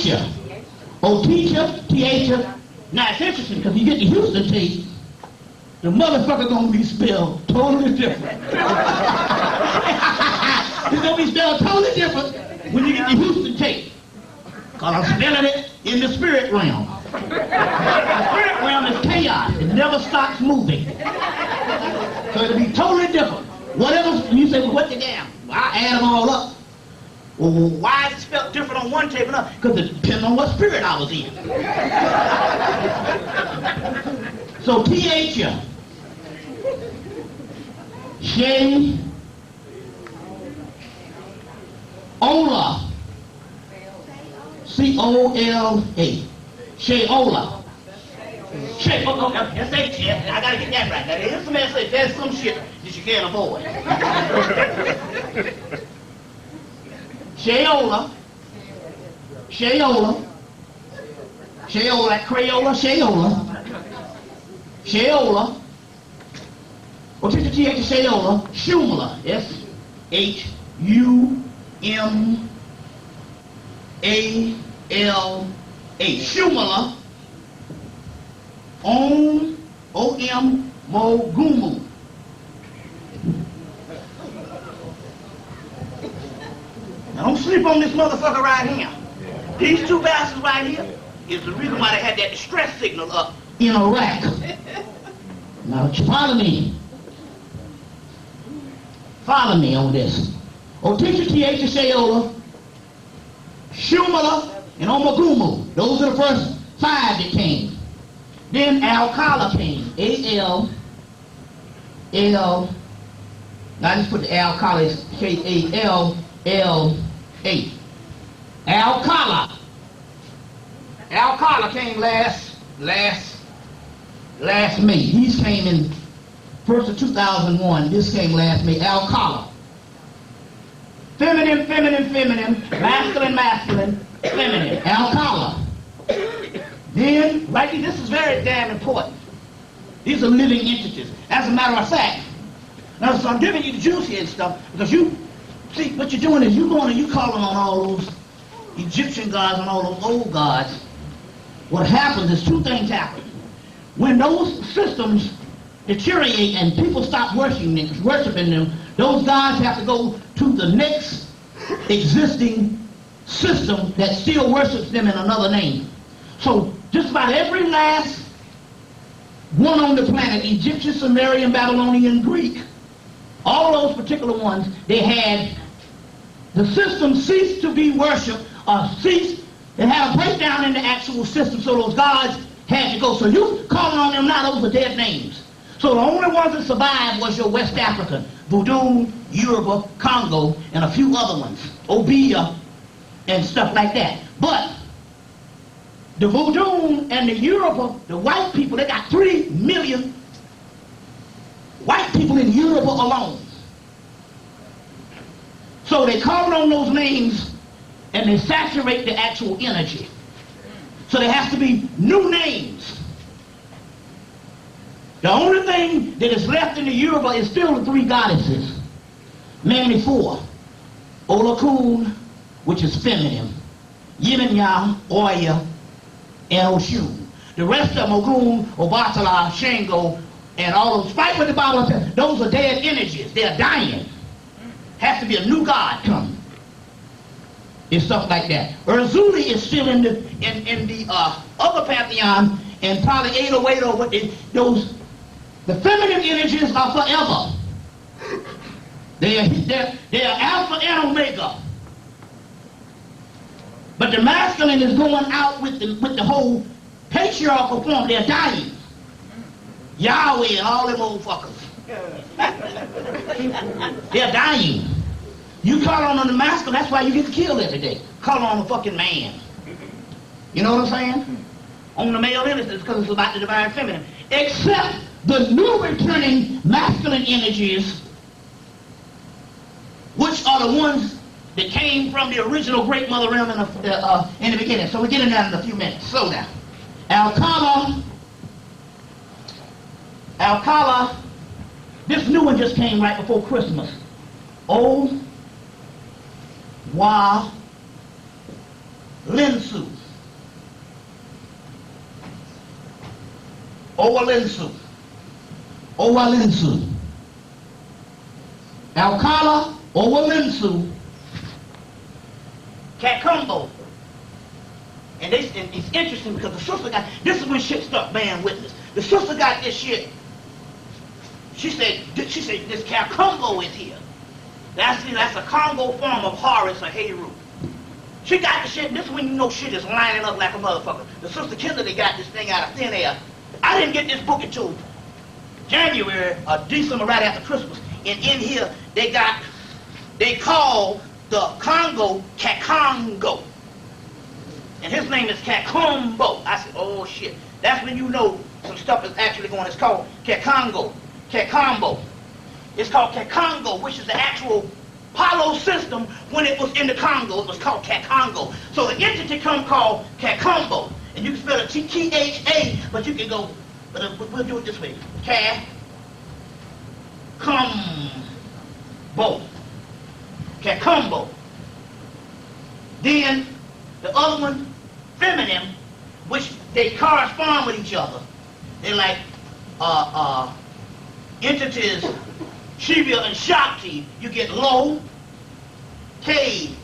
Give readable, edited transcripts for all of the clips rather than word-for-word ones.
T-H-R. O-teacher, T-H-R. Now it's interesting because you get the Houston tape, the motherfucker gonna be spelled totally different. It's gonna be spelled totally different when you get the Houston tape. Because I'm spelling it in the spirit realm. The spirit realm is chaos. It never stops moving. So it'll be totally different. Whatever, you say, well, what the damn? I add them all up. Well, why is it spelled different on one tape and another? Because it depends on what spirit I was in. So T-H-R. Shay Ola. C-O-L-A. Shayola. Shay, oh, that's H. I gotta get that right. Now, there's some S. There's some shit that you can't avoid. Shayola. Shayola. Shayola, that Crayola, Shayola. Shayola. Well, take the T-H of Shayola. Shumala. S-H-U-M-A-L-A. Shumala. O-M Mogumu. Now don't sleep on this motherfucker right here. These two bastards right here is the reason why they had that distress signal up in Iraq. Now follow me. Follow me on this. Otisha T-H Shayola, Shumala, and Omagumu. Those are the first five that came. Then Alcala came. A-L-L. Now I just put the Alcala, K-A-L-L-A. Alcala. Alcala came last May. These came in 1st of 2001. This came last May. Alcala. Feminine, feminine, feminine. Masculine, masculine, feminine. Alcala. Then, right here, this is very damn important. These are living entities. As a matter of fact, now so I'm giving you the juice here and stuff, because you, see, what you're doing is you going and you calling on all those Egyptian gods and all those old gods. What happens is two things happen. When those systems deteriorate and people stop worshiping them, those gods have to go to the next existing system that still worships them in another name. So just about every last one on the planet, Egyptian, Sumerian, Babylonian, Greek, all those particular ones, they had the system cease to be worshipped or cease. They had a breakdown in the actual system, so those gods had to go. So you calling on them now, those are dead names. So the only ones that survived was your West African, Voodoo, Yoruba, Congo, and a few other ones, Obeah, and stuff like that. But the Voodoo and the Yoruba, the white people, they got 3 million white people in Yoruba alone. So they call on those names and they saturate the actual energy. So there has to be new names. The only thing that is left in the Yoruba is still the 3 goddesses. Mainly 4. Olokun, which is feminine. Yeminya, Oya, and Oshun. The rest of them, Ogun, Obatala, Shango, and all those, fight with the Bible, those are dead energies. They're dying. Has to be a new God coming. It's stuff like that. Urzuli is still in the other pantheon, and probably 808 or what those. The feminine energies are forever. They are Alpha and Omega. But the masculine is going out with the whole patriarchal form. They're dying. Yahweh and all them old fuckers. They're dying. You call on the masculine, that's why you get killed every day. Call on a fucking man. You know what I'm saying? On the male innocence, because it's about the divine feminine. Except the new returning masculine energies, which are the ones that came from the original great mother realm in the beginning. So we'll get into that in a few minutes. Slow down. Alcala, this new one just came right before Christmas. Linsu. Owalinsu. Owalinsu. Alcala, Owalinsu, Kakumbo. And it's interesting because the sister got, this is when shit started bearing witness. The sister got this shit. She said this Kakumbo is here. That's a Congo form of Horus or Heru. She got the shit, this is when you know shit is lining up like a motherfucker. The sister Kimberly got this thing out of thin air. I didn't get this book until January or December, right after Christmas. And in here, they call the Congo Kakongo. And his name is Kakumbo. I said, oh shit. That's when you know some stuff is actually going. It's called Kakongo. Kakombo. It's called Kakongo, which is the actual Palo system. When it was in the Congo, it was called Kakongo. So the entity come called Kakumbo. And you can spell it T-H-A, but you can go, we'll do it this way. Kakumbo. Kakumbo. Then the other one, feminine, which they correspond with each other. They're like entities, Shiva and Shakti. You get Lo, K,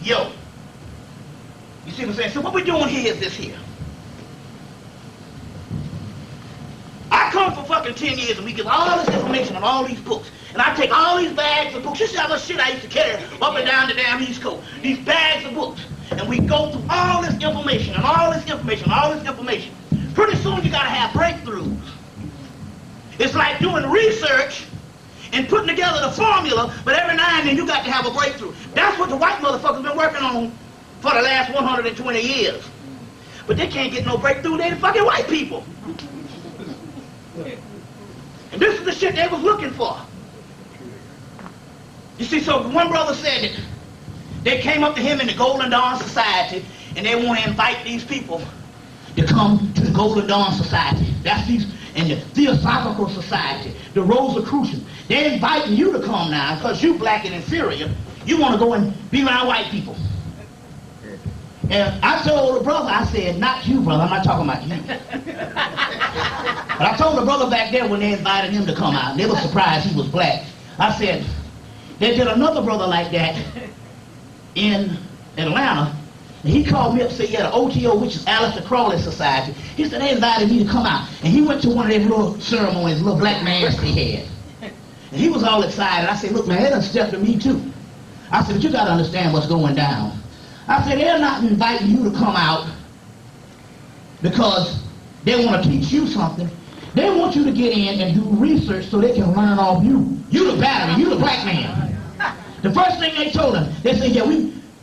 Yo. You see what I'm saying? So what we're doing here is this here. I come for fucking 10 years and we get all this information on all these books. And I take all these bags of books. You see how much shit I used to carry up and down the damn East Coast. These bags of books. And we go through all this information and all this information and all this information. Pretty soon you gotta have breakthroughs. It's like doing research and putting together the formula, but every now and then you got to have a breakthrough. That's what the white motherfuckers been working on for the last 120 years. But they can't get no breakthrough, they the fucking white people. And this is the shit they was looking for. You see, so one brother said that they came up to him in the Golden Dawn Society and they want to invite these people to come to the Golden Dawn Society. That's these, and the Theosophical Society, the Rosicrucians. They're inviting you to come now because you black and inferior. You want to go and be around white people. And I told the brother, I said, not you, brother, I'm not talking about you. But I told the brother back there when they invited him to come out, and they were surprised he was black. I said, they did another brother like that in Atlanta, and he called me up and said, yeah, the OTO, which is Aleister Crowley Society, he said, they invited me to come out. And he went to one of their little ceremonies, little black mass they had. And he was all excited. I said, look, man, they done stepped to me too. I said, but you got to understand what's going down. I said, they're not inviting you to come out because they want to teach you something. They want you to get in and do research so they can learn off you. You the battery, you the black man. The first thing they told him, they said, yeah,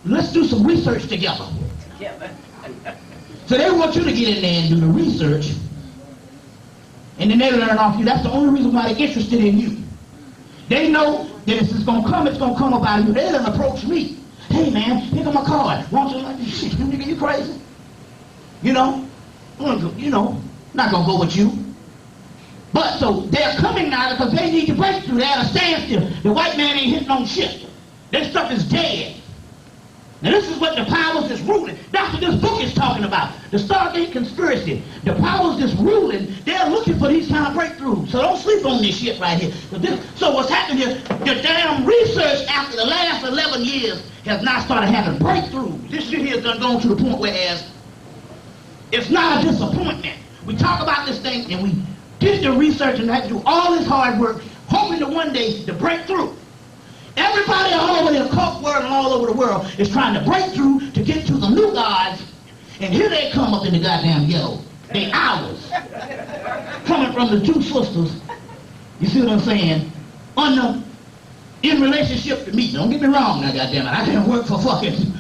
let's do some research together. So they want you to get in there and do the research, and then they learn off you. That's the only reason why they're interested in you. They know that if it's going to come about you. They done approach me. Hey man, here come my card. Want you like this shit? You nigga, you crazy? You know, not gonna go with you. But so they're coming now because they need to break through. They're at a standstill. The white man ain't hitting on shit. Their stuff is dead. Now this is what the powers that's ruling. That's what this book is talking about. The Stargate Conspiracy. The powers that's ruling, they're looking for these kind of breakthroughs. So don't sleep on this shit right here. So what's happening here, the damn research after the last 11 years has now started having breakthroughs. This shit here has done gone to the point where it's not a disappointment. We talk about this thing and we did the research and had to do all this hard work, hoping to one day to break through. Everybody all over the occult world and all over the world is trying to break through to get to the new gods, and here they come up in the goddamn ghetto. They ours. Coming from the two sisters, you see what I'm saying, in relationship to me. Don't get me wrong now, goddammit. I didn't work for fucking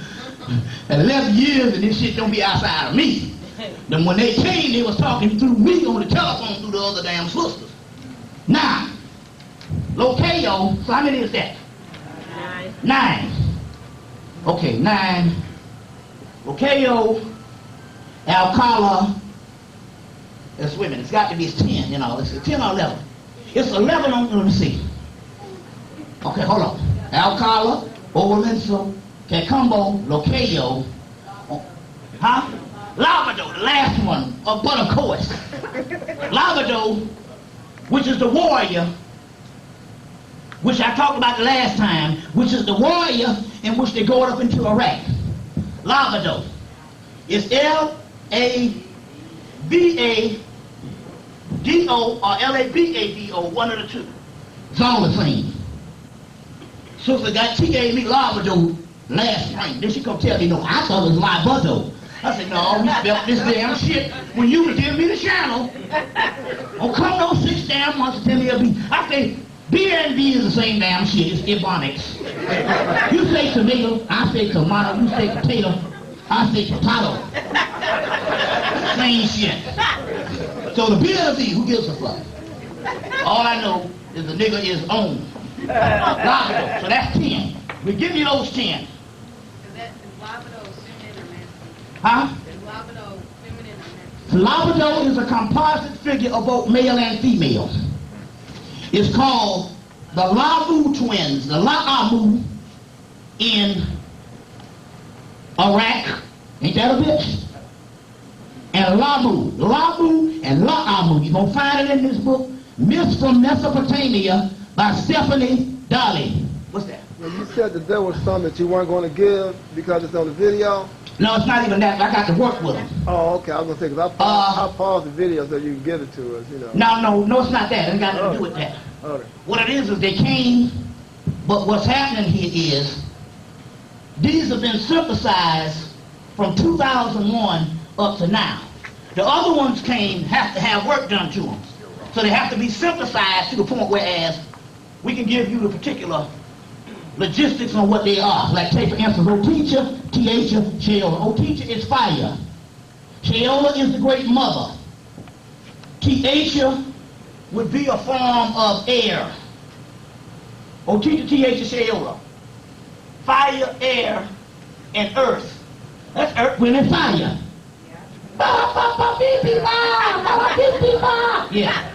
11 years and this shit don't be outside of me. Then when they came, they was talking through me on the telephone through the other damn sisters. Now, Locayo, so how many is that? 9. Okay, 9. Locayo, Alcala, that's women. It's got to be 10, you know. It's 10 or 11. It's 11 on, let me see. Okay, hold on. Alcala, Owalinso, Cacumbo, Locayo, Labrador, the last one, but of course, Labrador, which is the warrior, which I talked about the last time, which is the warrior in which they go up into Iraq. Labrador is L-A-B-A-D-O or L-A-B-A-D-O, one of the two. It's all the same. Sister she gave me Labrador last spring. Then she come tell me, no, I thought it was Labrador. I said, no, we spelled this damn shit when you was giving me the channel. Oh, come those 6 damn months to tell me a B. I say, B and B is the same damn shit. It's Ebonics. You say tomato, I say tomato. You say potato, I say potato. Same shit. So the B and B, who gives a fuck? All I know is the nigga is on. Labrador. So that's 10. We give you those 10. Is Labrador feminine or masculine? Huh? Is Labrador feminine or masculine? Labrador is a composite figure of both male and female. It's called the Lamu twins, the La'amu in Iraq. Ain't that a bitch? And Lamu and La'amu. You're going to find it in this book, Myths from Mesopotamia by Stephanie Dolly. What's that? Well, you said that there was some that you weren't going to give because it's on the video. No, it's not even that. I got to work with them. Oh, okay. I was going to say, because I paused the video so you can give it to us, you know. No, it's not that. It ain't got nothing to do with that. Okay. What it is they came, but what's happening here is these have been synthesized from 2001 up to now. The other ones have to have work done to them. So they have to be synthesized to the point whereas we can give you the particular logistics on what they are. Like take for instance, Oteacha, Tiacha, Sheola. Oteacha is fire. Sheola is the great mother. Tiacha would be a form of air. Oteacha, Tiacha, Sheola. Fire, air, and earth. That's earth, wind, and fire. Yeah.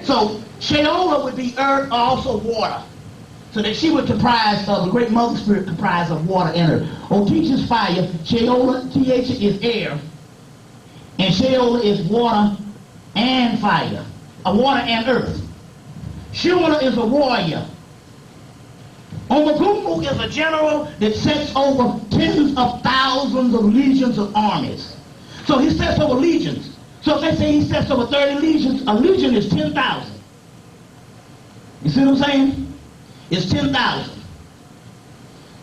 So Sheola would be earth, also water. So that she would comprise of the great mother spirit comprised of water and earth. Oteacha's fire, Sheola, Tiacha is air, and Sheola is water and fire, water and earth. Sheola is a warrior. Omagumu is a general that sets over tens of thousands of legions of armies. So he sets over legions. So if they say he sets over 30 legions, a legion is 10,000. You see what I'm saying? It's 10,000.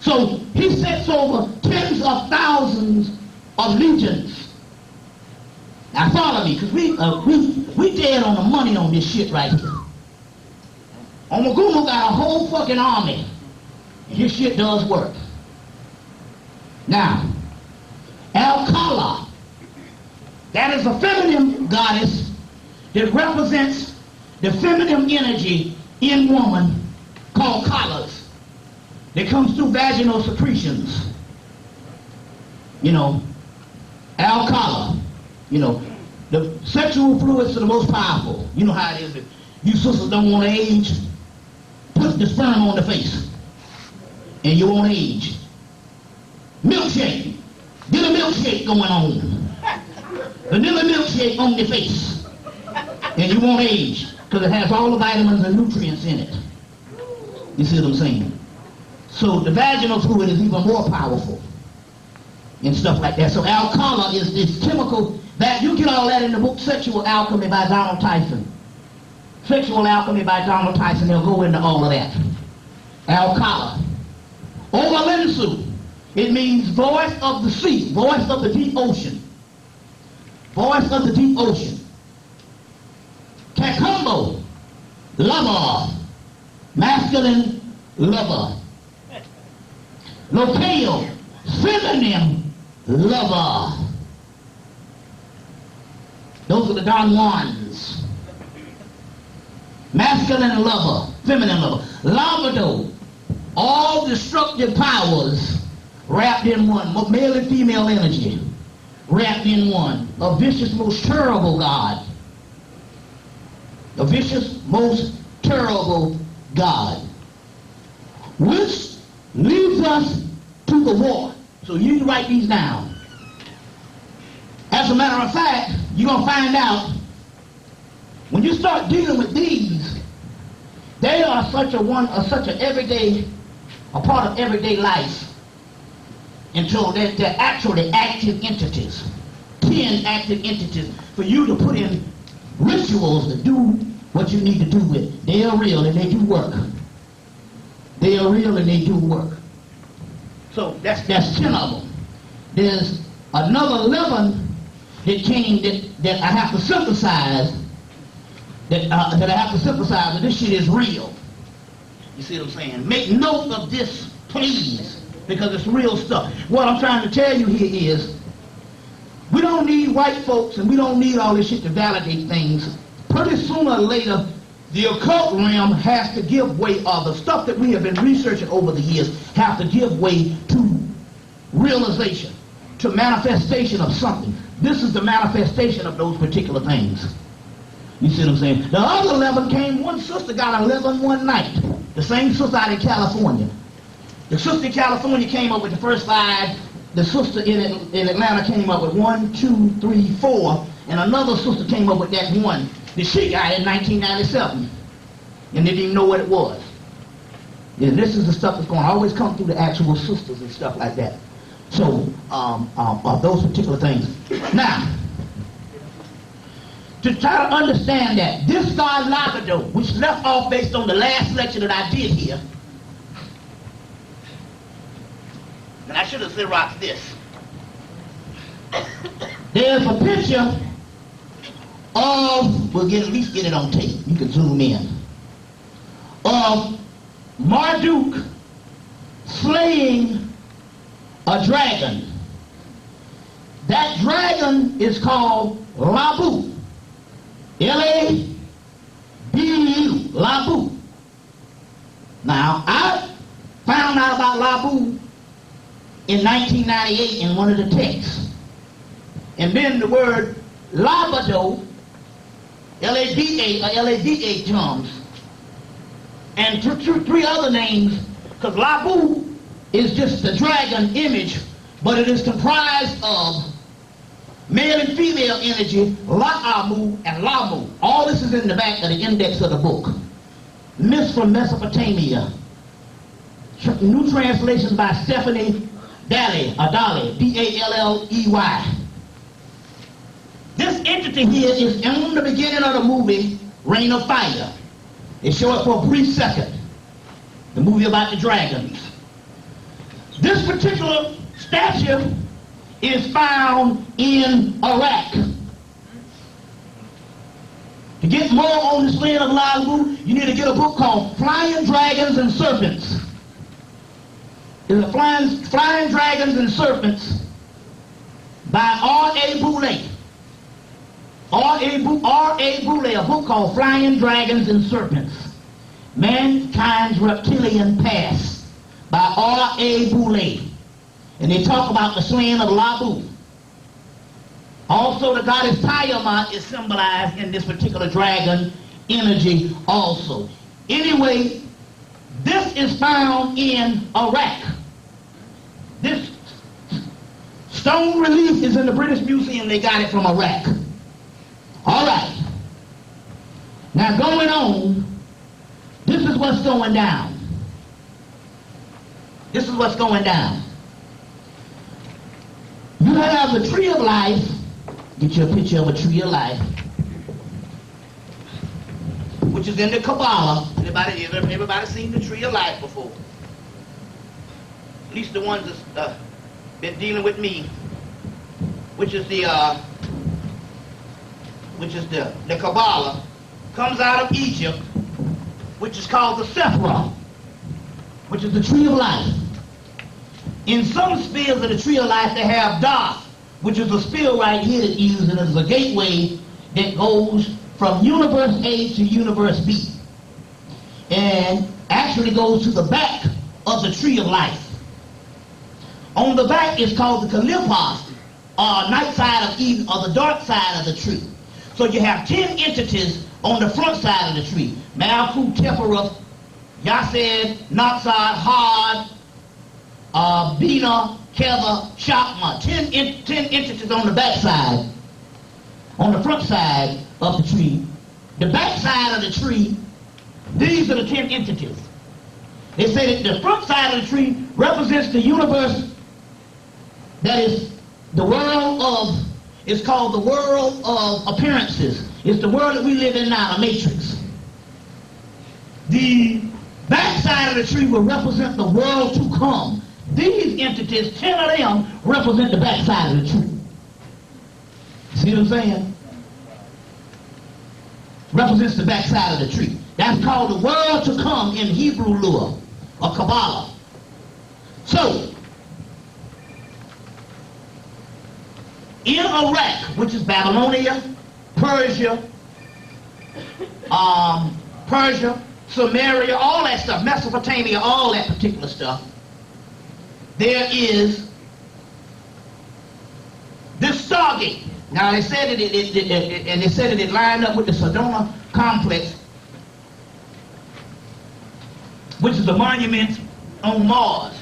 So he sets over tens of thousands of legions. Now follow me, because we dead on the money on this shit right here. Omagumu got a whole fucking army. And his shit does work. Now, Alcala, that is a feminine goddess that represents the feminine energy in woman called Kalas that comes through vaginal secretions. You know, Alcala, you know, the sexual fluids are the most powerful. You know how it is. If you sisters don't want to age, put the sperm on the face and you won't age. Milkshake. Get a milkshake going on. Vanilla milkshake on the face. And you won't age. Because it has all the vitamins and nutrients in it. You see what I'm saying? So the vaginal fluid is even more powerful. And stuff like that. So Alcala is this chemical that you get all that in the book Sexual Alchemy by Donald Tyson. Sexual Alchemy by Donald Tyson. They'll go into all of that. Alcala. Omalensu. It means voice of the sea, voice of the deep ocean. Voice of the deep ocean. Cacumbo, lover, masculine lover. Lopeo, feminine lover. Those are the Don Juans. Masculine lover, feminine lover. Labrador, all destructive powers wrapped in one, male and female energy, wrapped in one. A vicious, most terrible God. A vicious, most terrible God. Which leads us to the war. So you need to write these down. As a matter of fact, you're going to find out when you start dealing with these, they are such an everyday, a part of everyday life until they're actually active entities. 10 active entities for you to put in rituals to do what you need to do with. They are real and they do work. They are real and they do work. So that's 10 of them. There's another 11 that came that I have to synthesize. That I have to synthesize. That this shit is real. You see what I'm saying? Make note of this, please, because it's real stuff. What I'm trying to tell you here is, we don't need white folks and we don't need all this shit to validate things. Pretty sooner or later, the occult realm has to give way, or the stuff that we have been researching over the years have to give way to realization, to manifestation of something. This is the manifestation of those particular things. You see what I'm saying? The other 11 came, one sister got 11 one night. The same sister out in California. The sister in California came up with the first 5. The sister in Atlanta came up with 1, 2, 3, 4, and another sister came up with that one that she got in 1997, and they didn't even know what it was. And this is the stuff that's going to always come through the actual sisters and stuff like that. So, those particular things. Now, to try to understand that, this God Labrador, which left off based on the last lecture that I did here, and I should have Xeroxed this. There's a picture of, we'll at least get it on tape, you can zoom in, of Marduk slaying a dragon. That dragon is called Labu. L-A-B-U, Labu. Now, I found out about Labu in 1998 in one of the texts. And then the word Labado, L-A-B-A, or L-A-D-A comes. And 3 other names, because Labu is just the dragon image, but it is comprised of male and female energy, La'amu and Lamu. All this is in the back of the index of the book. Myths from Mesopotamia. New translations by Stephanie Daly, D-A-L-L-E-Y. This entity here is in the beginning of the movie, Reign of Fire. They show it for a brief second. The movie about the dragons. This particular statue is found in Iraq. To get more on this land of Labu, you need to get a book called Flying Dragons and Serpents. It's a Flying Dragons and Serpents by R.A. Boulay. R.A. Boulay, a book called Flying Dragons and Serpents. Mankind's Reptilian Past by R.A. Boulay. And they talk about the slaying of Labu. Also, the goddess Tiamat is symbolized in this particular dragon energy also. Anyway, this is found in Iraq. This stone relief is in the British Museum. They got it from Iraq. All right. Now, going on, this is what's going down. This is what's going down. You have the tree of life. Get you a picture of a tree of life, which is in the Kabbalah. Everybody seen the tree of life before? At least the ones that's been dealing with me, which is the Kabbalah, comes out of Egypt, which is called the Sephirah, which is the tree of life. In some spheres of the tree of life, they have Daf, which is a sphere right here that uses it as a gateway that goes from universe A to universe B, and actually goes to the back of the tree of life. On the back is called the Kalipos, or night side of Eden, or the dark side of the tree. So you have 10 entities on the front side of the tree. Malkuth, Tephareth, Yased, Natsad, Had, Bina, Keva, Shakma, 10 entities on the back side, on the front side of the tree. The back side of the tree, these are the 10 entities. They say that the front side of the tree represents the universe that is the world of, it's called the world of appearances. It's the world that we live in now, the matrix. The back side of the tree will represent the world to come. These entities, 10 of them, represent the back side of the tree. See what I'm saying? Represents the back side of the tree. That's called the world to come in Hebrew lore or Kabbalah. So, in Iraq, which is Babylonia, Persia, Samaria, all that stuff, Mesopotamia, all that particular stuff, there is this Stargate. Now they said it lined up with the Sedona complex, which is the monuments on Mars,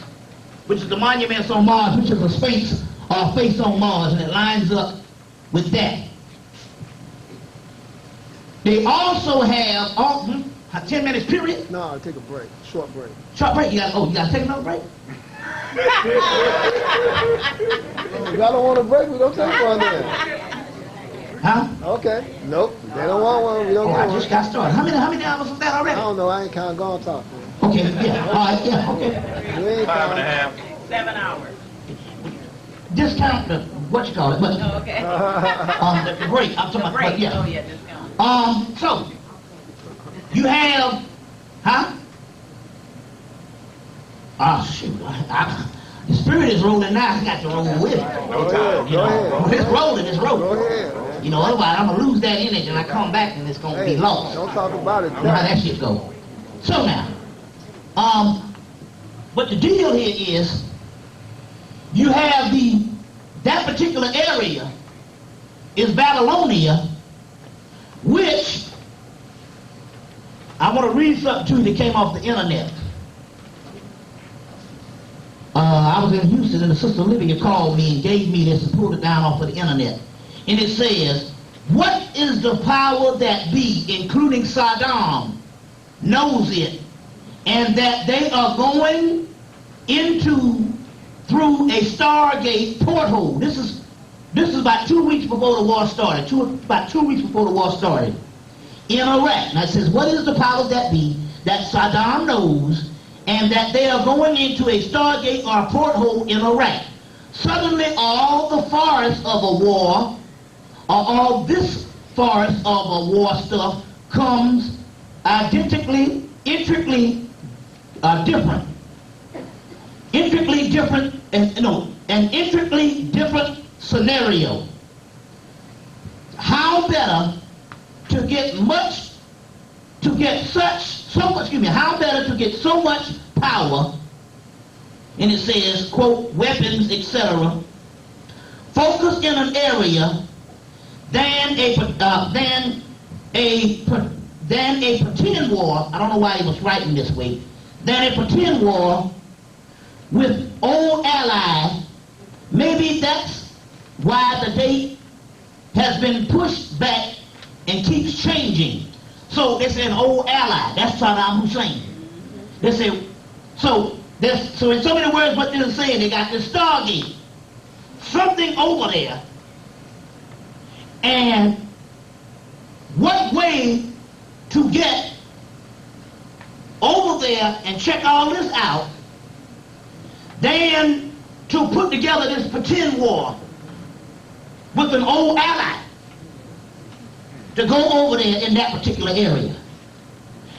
which is the monuments on Mars, which is a space or face on Mars, and it lines up with that. They also have 10 minutes period. No, take a break. Short break. Short break. You gotta take another break. If y'all don't want a break, we don't take one then. Huh? Okay. Nope. They don't want one. We don't Oh, get I one. just got started. How many hours was that I already? don't know. I ain't kind of gonna talk. Okay, yeah. All right, yeah, okay. We ain't 5.5. 7 hours. Discount the what you call it, but Oh, okay. the break. I'm talking about Break. yeah. Oh, yeah, discount. So you have, huh? Oh shoot! The spirit is rolling now. I got to roll with it. No time. You know, it's rolling. It's Go rolling. ahead, man. You know, otherwise I'm gonna lose that energy and I come back and it's gonna Hey, be lost. don't talk about it. You know how that shit go. So now, but the deal here is, you have that particular area is Babylonia, which I want to read something to you that came off the internet. I was in Houston and the sister Olivia called me and gave me this and pulled it down off of the internet. And it says, what is the power that be, including Saddam, knows it, and that they are going through a Stargate porthole. This is about 2 weeks before the war started. About 2 weeks before the war started in Iraq. Now it says, what is the power that be that Saddam knows, and that they are going into a Stargate or a porthole in Iraq? Suddenly all the forests of a war, or all this forest of a war stuff, comes intricately different scenario. How better to get so much power, and it says, quote, weapons, etc., focus in an area than a pretend war. I don't know why he was writing this way. Than a pretend war with old allies. Maybe that's why the date has been pushed back and keeps changing. So they say an old ally. That's Saddam Hussein. They say, so in so many words, what they're saying, they got this Stargate, something over there, and what way to get over there and check all this out than to put together this pretend war with an old ally to go over there in that particular area.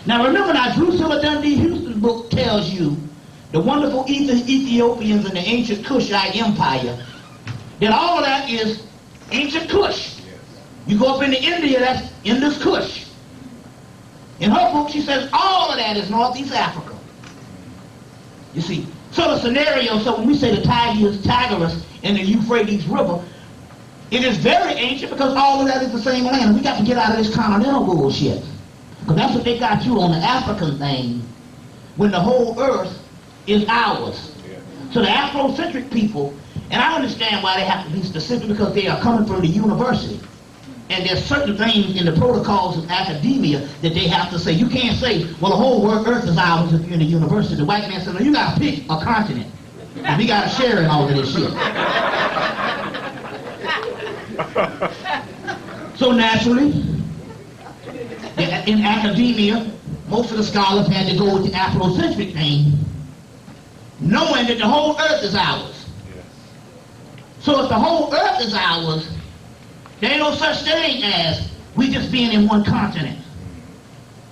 Now remember now, Drusilla Dundee Houston's book tells you the wonderful Ethiopians and the ancient Kushite Empire, that all of that is ancient Kush. You go up into India, that's Indus Kush. In her book, she says all of that is Northeast Africa. You see, so the scenario, so when we say the Tigris in the Euphrates River, it is very ancient because all of that is the same land. And we got to get out of this continental bullshit. Because that's what they got you on the African thing, when the whole earth is ours. So the Afrocentric people, and I understand why they have to be specific, because they are coming from the university. And there's certain things in the protocols of academia that they have to say. You can't say, well, the whole earth is ours if you're in the university. The white man said, no, you got to pick a continent. And we got to share in all of this shit. So naturally, in academia, most of the scholars had to go with the Afrocentric thing, knowing that the whole earth is ours. So if the whole earth is ours, there ain't no such thing as we just being in one continent.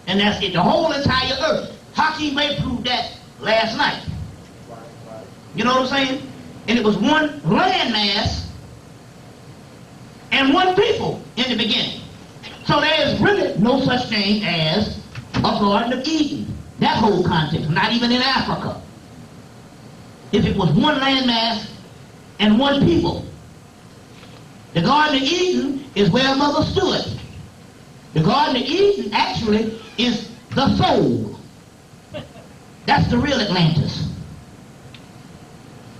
And that's it, the whole entire earth. Hakeem Bey proved that last night. You know what I'm saying? And it was one landmass and one people in the beginning. So there is really no such thing as a Garden of Eden. That whole context, not even in Africa. If it was one landmass and one people. The Garden of Eden is where Mother stood. The Garden of Eden actually is the soul. That's the real Atlantis.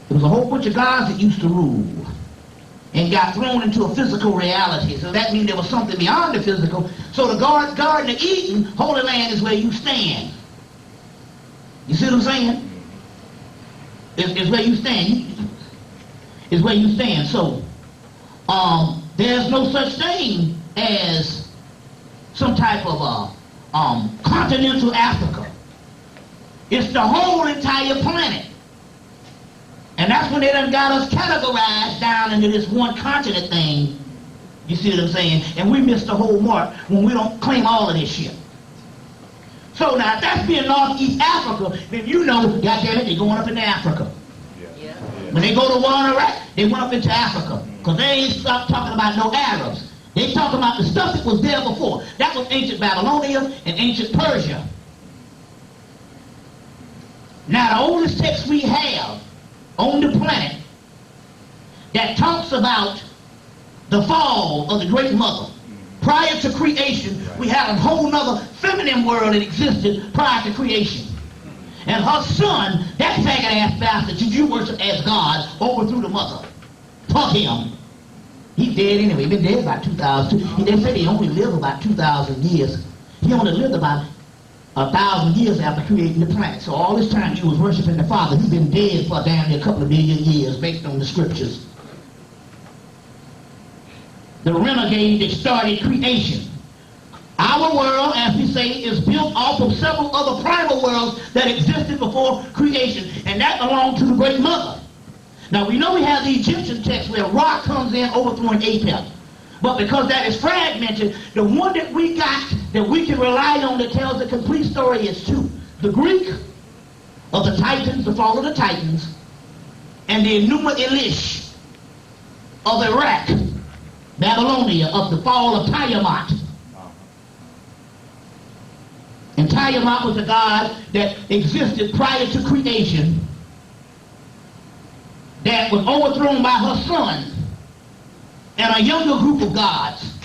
There was a whole bunch of gods that used to rule and got thrown into a physical reality. So that means there was something beyond the physical. So the Garden of Eden, Holy Land, is where you stand. You see what I'm saying? It's where you stand. It's where you stand. So there's no such thing as some type of continental Africa. It's the whole entire planet. And that's when they done got us categorized down into this one continent thing. You see what I'm saying? And we miss the whole mark when we don't claim all of this shit. So now, if that's being Northeast Africa, then you know, goddamn it, they're going up into Africa. Yeah. When they go to war in Iraq, they went up into Africa. Because they ain't stopped talking about no Arabs. They talking about the stuff that was there before. That was ancient Babylonia and ancient Persia. Now, the oldest text we have on the planet that talks about the fall of the Great Mother. Prior to creation, we had a whole nother feminine world that existed prior to creation. And her son, that faggot-ass bastard that you worship as God, overthrew the mother. Fuck him. He's dead anyway. He's been dead about 2,000. They say he only lived about 2,000 years. He only lived about 1,000 years after creating the planet. So all this time you was worshiping the Father. He's been dead for damn near a couple of million years based on the scriptures. The renegade that started creation. Our world, as we say, is built off of several other primal worlds that existed before creation, and that belonged to the Great Mother. Now we know we have the Egyptian text where Ra comes in overthrowing Apep. But because that is fragmented, the one that we got that we can rely on that tells the complete story is two. The Greek of the Titans, the fall of the Titans, and the Enuma Elish of Iraq, Babylonia, of the fall of Tiamat. And Tiamat was a god that existed prior to creation that was overthrown by her son and a younger group of gods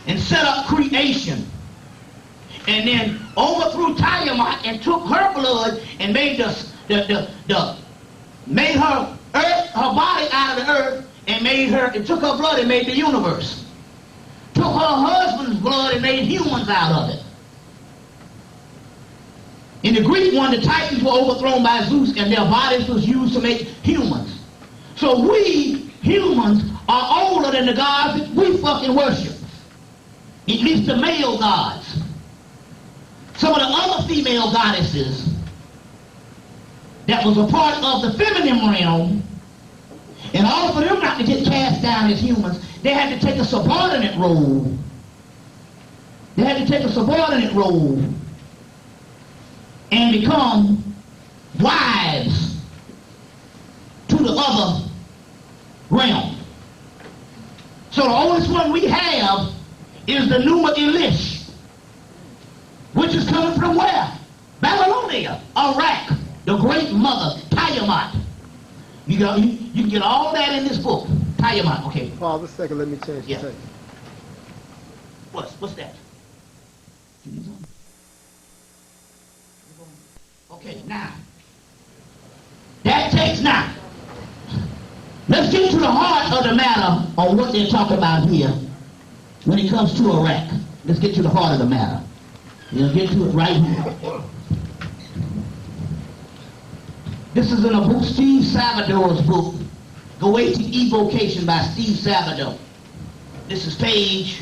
and set up creation and then overthrew Tiamat and took her blood and made made her earth, her body out of the earth, and made her, and took her blood and made the universe. Took her husband's blood and made humans out of it. In the Greek one, the Titans were overthrown by Zeus and their bodies was used to make humans. So we, humans, are older than the gods that we fucking worship. At least the male gods. Some of the other female goddesses that was a part of the feminine realm, in order for them not to get cast down as humans, they had to take a subordinate role. They had to take a subordinate role and become wives to the other realm. So the oldest one we have is the Enuma Elish, which is coming from where? Babylonia, Iraq, the Great Mother, Tiamat. You can get all that in this book. Tiamat, okay. Pause a second, let me change the text. What's that? Okay, now, that text now. Let's get to the heart of the matter on what they're talking about here when it comes to Iraq. Let's get to the heart of the matter. We'll get to it right here. This is in a book, Steve Salvador's book, Go to Evocation by Steve Salvador. This is page,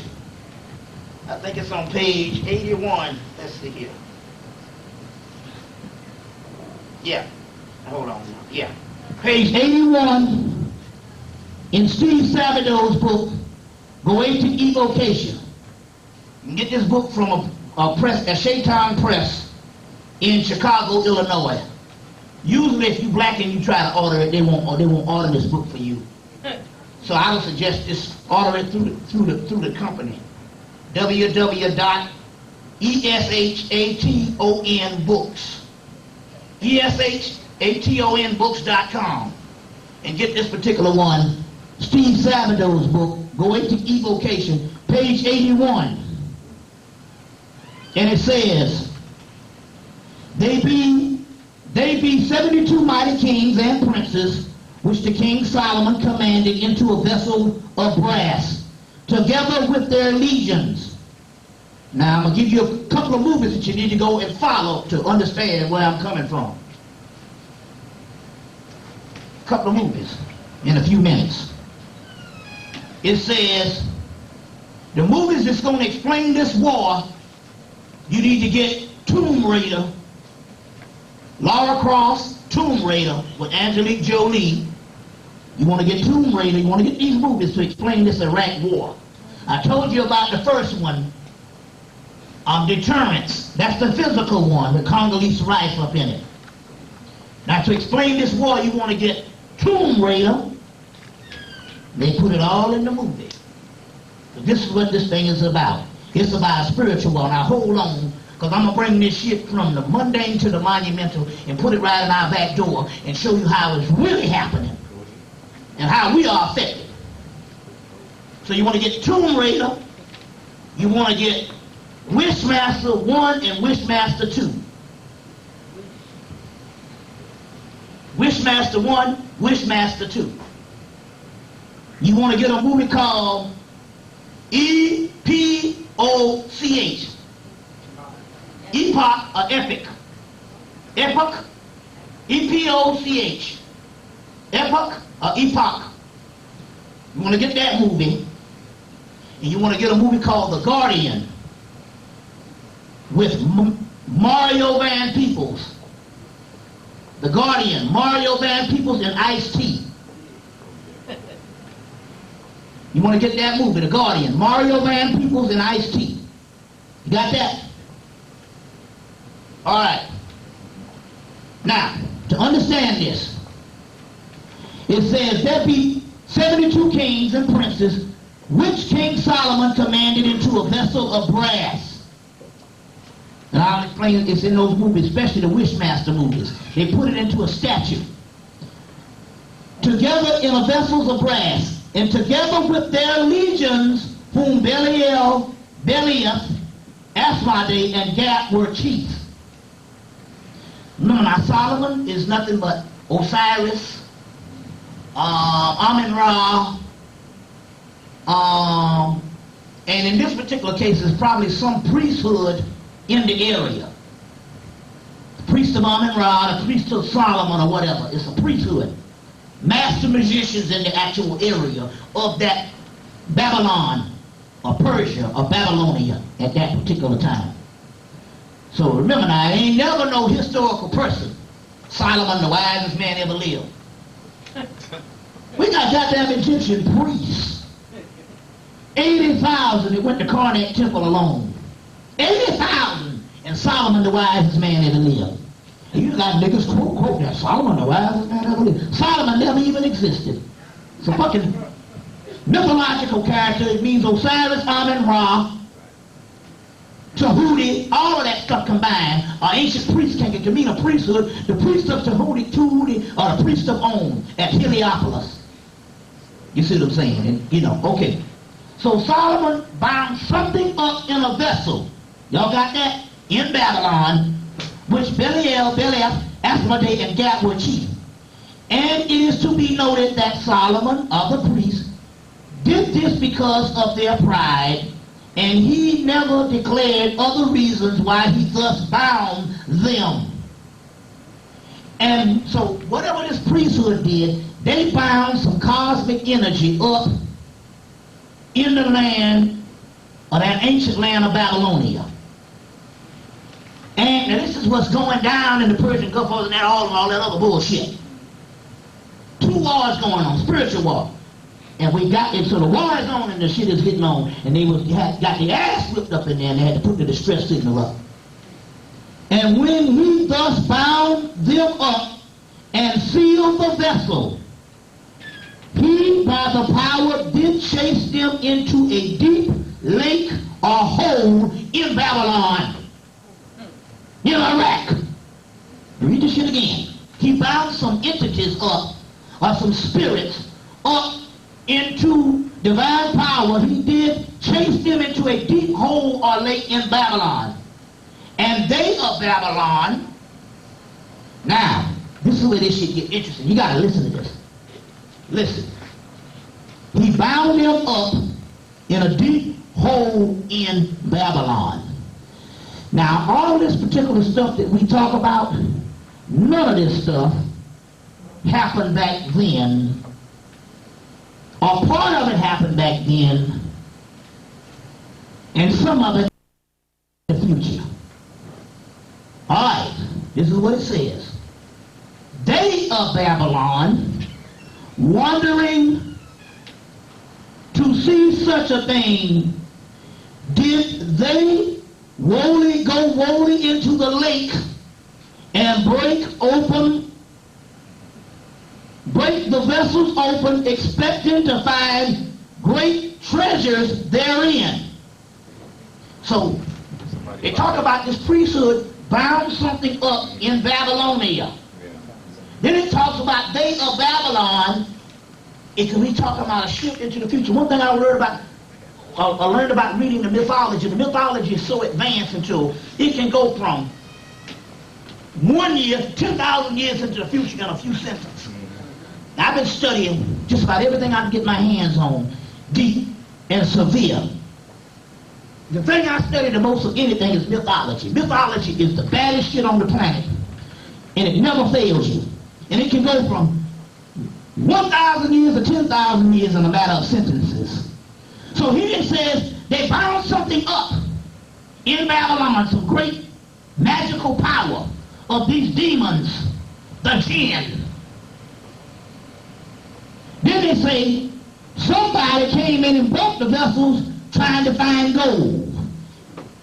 I think it's on page 81. Let's see here. Yeah, hold on. Yeah, page 81 in Steve Salvador's book, Go to Evocation. You can get this book from a Shaytown Press in Chicago, Illinois. Usually, if you black and you try to order it, they won't order this book for you. So I would suggest just order it through the company. www.eshatonbooks. eshatonbooks.com and get this particular one, Steve Salvador's book, Go to Evocation, page 81. And it says, They be 72 mighty kings and princes, which the King Solomon commanded into a vessel of brass, together with their legions. Now, I'm going to give you a couple of movies that you need to go and follow to understand where I'm coming from. A couple of movies in a few minutes. It says, the movies that's going to explain this war, you need to get Tomb Raider, Lara Croft, Tomb Raider with Angelique Jolie. You want to get Tomb Raider, you want to get these movies to explain this Iraq war. I told you about the first one, Deterrence. That's the physical one, the Congolese rifle up in it. Now to explain this war, you want to get Tomb Raider. They put it all in the movie. This is what this thing is about. It's about a spiritual war. Now hold on, because I'm going to bring this shit from the mundane to the monumental and put it right in our back door and show you how it's really happening and how we are affected. So you want to get Tomb Raider, you want to get Wishmaster 1 and Wishmaster 2. Wishmaster 1, Wishmaster 2. You want to get a movie called E-P-O-C-H. Epoch or Epic. Epoch, E-P-O-C-H. Epoch or Epoch. You want to get that movie. And you want to get a movie called The Guardian with Mario Van Peebles. The Guardian, Mario Van Peebles and Ice-T. You want to get that movie, The Guardian, Mario Van Peebles and Ice-T. You got that? All right. Now, to understand this, it says there be 72 kings and princes, which King Solomon commanded into a vessel of brass. And I'll explain it. It's in those movies, especially the Wishmaster movies. They put it into a statue. Together in a vessels of brass, and together with their legions, whom Belial, Beliath, Asmodai, and Gap were chiefs. Remember now, Solomon is nothing but Osiris, Amun-Ra, and in this particular case, it's probably some priesthood in the area. The priest of Amun-Ra, the priest of Solomon, or whatever. It's a priesthood. Master magicians in the actual area of that Babylon, or Persia, or Babylonia at that particular time. So remember now, there ain't never no historical person, Solomon, the wisest man ever lived. We got goddamn Egyptian priests. 80,000 that went to Karnak Temple alone. 80,000, and Solomon, the wisest man ever lived. And you got niggas quote that Solomon, the wisest man ever lived. Solomon never even existed. It's a fucking mythological character. It means Osiris, Amun-Ra, Tahuti, all of that stuff combined. Our ancient priests can mean a priesthood. The priest of Tahuti, or the priest of On at Heliopolis. You see what I'm saying? And, you know, okay. So Solomon bound something up in a vessel. Y'all got that? In Babylon, which Belial, Beliath, Asmodai, and Gap were chief. And it is to be noted that Solomon of the priests did this because of their pride, and he never declared other reasons why he thus bound them. And so whatever this priesthood did, they bound some cosmic energy up in the land of that ancient land of Babylonia. And now this is what's going down in the Persian Gulf and all that other bullshit. Two wars going on, spiritual war. And we got it, so the war is on and the shit is getting on. And they got their ass whipped up in there and they had to put the distress signal up. And when he thus bound them up and sealed the vessel, he by the power did chase them into a deep lake or hole in Babylon, in Iraq. Read the shit again. He bound some entities up, or some spirits up into divine power. He did chase them into a deep hole or lake in Babylon. And they of Babylon, now, this is where this shit get interesting. You gotta listen to this. Listen. He bound them up in a deep hole in Babylon. Now, all this particular stuff that we talk about, none of this stuff happened back then, or part of it happened back then, and some of it in the future. All right, this is what it says. They of Babylon, wondering to see such a thing, did they go wholly into the lake and break the vessels open, expecting to find great treasures therein. So they talk about this priesthood bound something up in Babylonia. Then it talks about they of Babylon. It could be talking about a shift into the future. One thing I learned about reading the mythology is so advanced until it can go from 1 year, 10,000 years into the future in a few sentences. Now, I've been studying just about everything I can get my hands on, deep and severe. The thing I study the most of anything is mythology. Mythology is the baddest shit on the planet, and it never fails you. And it can go from 1,000 years to 10,000 years in a matter of sentences. So here it says they bound something up in Babylon, some great magical power of these demons, the jinn. Then they say somebody came in and broke the vessels trying to find gold.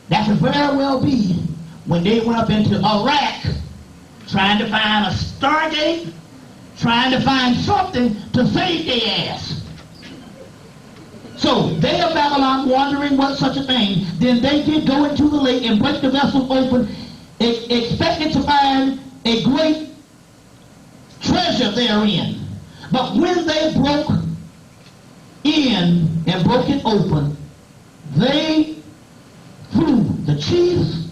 That could very well be when they went up into Iraq trying to find a stargate, trying to find something to save their ass. So they of Babylon wondering what such a thing, then they did go into the lake and break the vessel open, expecting to find a great treasure therein. But when they broke in and broke it open, they flew, the chiefs,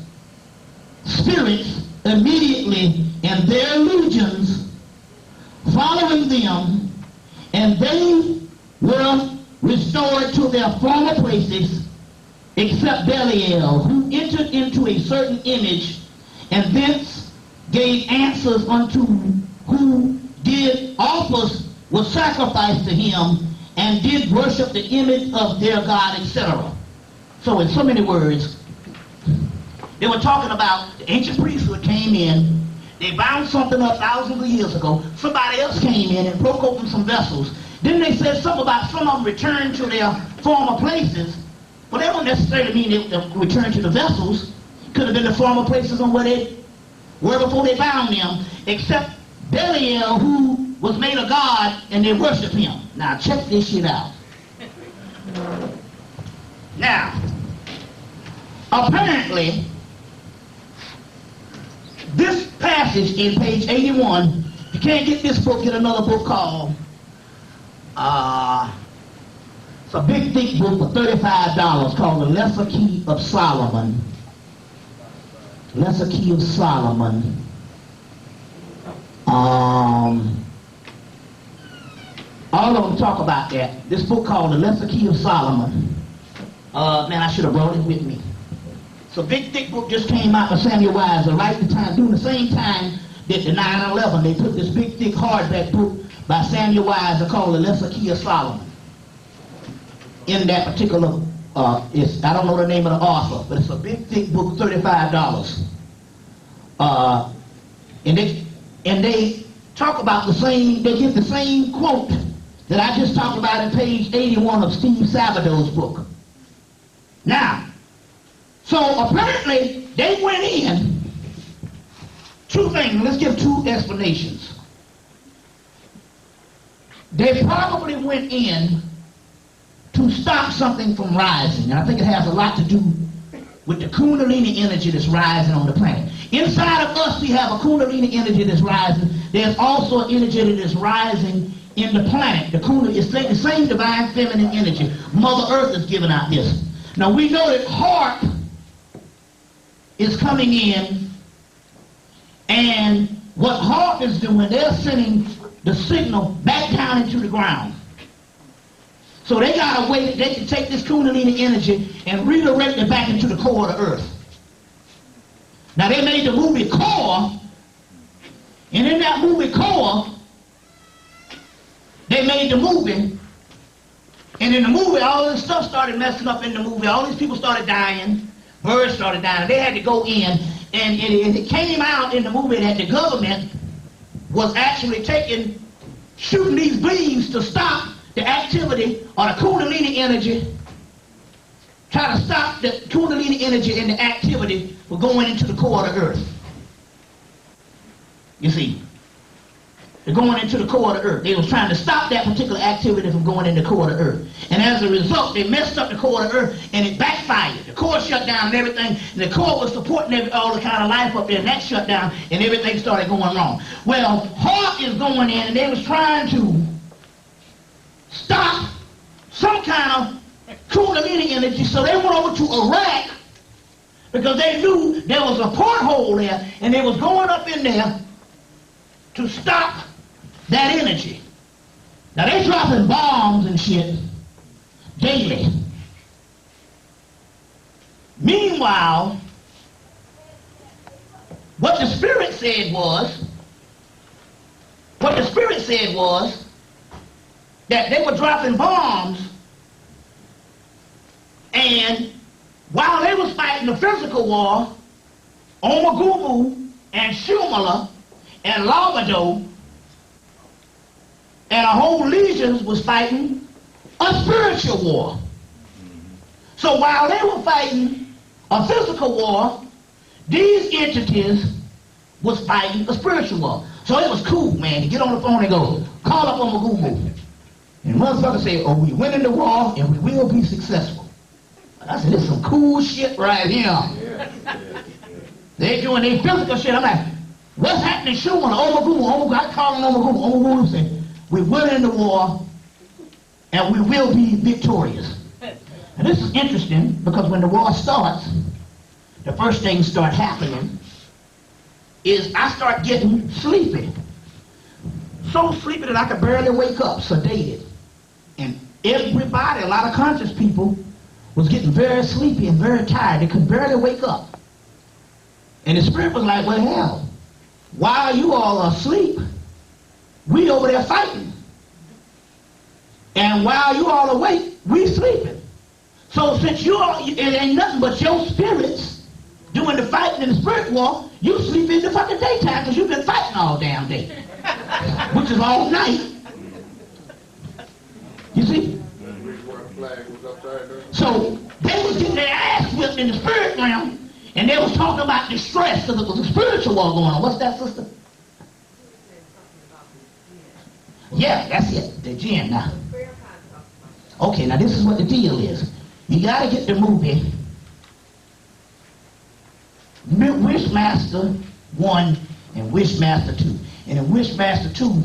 spirits, immediately, and their legions following them, and they were restored to their former places, except Belial, who entered into a certain image, and thence gave answers unto who did offers was sacrificed to him, and did worship the image of their God, etc. So in so many words, they were talking about the ancient priesthood came in, they bound something up thousands of years ago, somebody else came in and broke open some vessels. Then they said something about some of them returned to their former places. Well, that don't necessarily mean they returned to the vessels. Could have been the former places on where they were before they bound them, except Belial, who was made a god, and they worship him. Now, check this shit out. Now, apparently, this passage in page 81, if you can't get this book, get another book called, it's a big, thick book for $35 called The Lesser Key of Solomon. Lesser Key of Solomon. all of them talk about that. This book called The Lesser Key of Solomon. Man, I should have brought it with me. It's a big, thick book just came out by Samuel Weiser right at the time, during the same time that the 9/11, they put this big, thick hardback book by Samuel Weiser called The Lesser Key of Solomon. In that particular, I don't know the name of the author, but it's a big, thick book, $35. And they talk about the same, they give the same quote that I just talked about in page 81 of Steve Sabado's book. Now, so apparently they went in, two things, let's give two explanations. They probably went in to stop something from rising, and I think it has a lot to do with the Kundalini energy that's rising on the planet. Inside of us, we have a Kundalini energy that's rising. There's also an energy that is rising in the planet. The Kundalini is the same divine feminine energy. Mother Earth is giving out this. Now we know that HAARP is coming in, and what HAARP is doing, they're sending the signal back down into the ground. So they got a way that they can take this Kundalini energy and redirect it back into the core of the earth. Now they made the movie Core, and in that movie Core, they made the movie, and in the movie all this stuff started messing up in the movie. All these people started dying, birds started dying. They had to go in, and it came out in the movie that the government was actually shooting these beams to stop the activity or the Kundalini energy, try to stop the Kundalini energy and the activity from going into the core of the earth. You see, they're going into the core of the earth. They was trying to stop that particular activity from going into the core of the earth. And as a result, they messed up the core of the earth, and it backfired. The core shut down and everything, and the core was supporting all the kind of life up there, and that shut down, and everything started going wrong. Well, HAARP is going in, and they was trying to stop some kind of Kundalini energy, so they went over to Iraq because they knew there was a porthole there, and they was going up in there to stop that energy. Now they dropping bombs and shit daily. Meanwhile, what the Spirit said was that they were dropping bombs, and while they was fighting the physical war, Omagumu and Shumala and Lavado and a whole legions was fighting a spiritual war. So while they were fighting a physical war, these entities was fighting a spiritual war. So it was cool, man, to get on the phone and go, call up Omagumu. And motherfucker say, oh, we win in the war and we will be successful. I said, this is some cool shit right here. They doing their physical shit. I'm like, what's happening? Showing Omagumu. I call him Omagumu. Omagumu said, we win in the war and we will be victorious. And this is interesting because when the war starts, the first thing start happening is I start getting sleepy. So sleepy that I could barely wake up, sedated. And everybody, a lot of conscious people, was getting very sleepy and very tired. They could barely wake up. And the Spirit was like, well, hell, while you all are asleep, we over there fighting. And while you all awake, we sleeping. So since it ain't nothing but your spirits doing the fighting in the spirit war, you sleep in the fucking daytime because you've been fighting all damn day. Which is all night. You see? So they was getting their ass whipped in the spirit realm, and they was talking about distress because it was a spiritual war going on. What's that, sister? Yeah, that's it. The gin now. Okay, now this is what the deal is. You gotta get the movie Wishmaster 1 and Wishmaster 2. And in Wishmaster 2,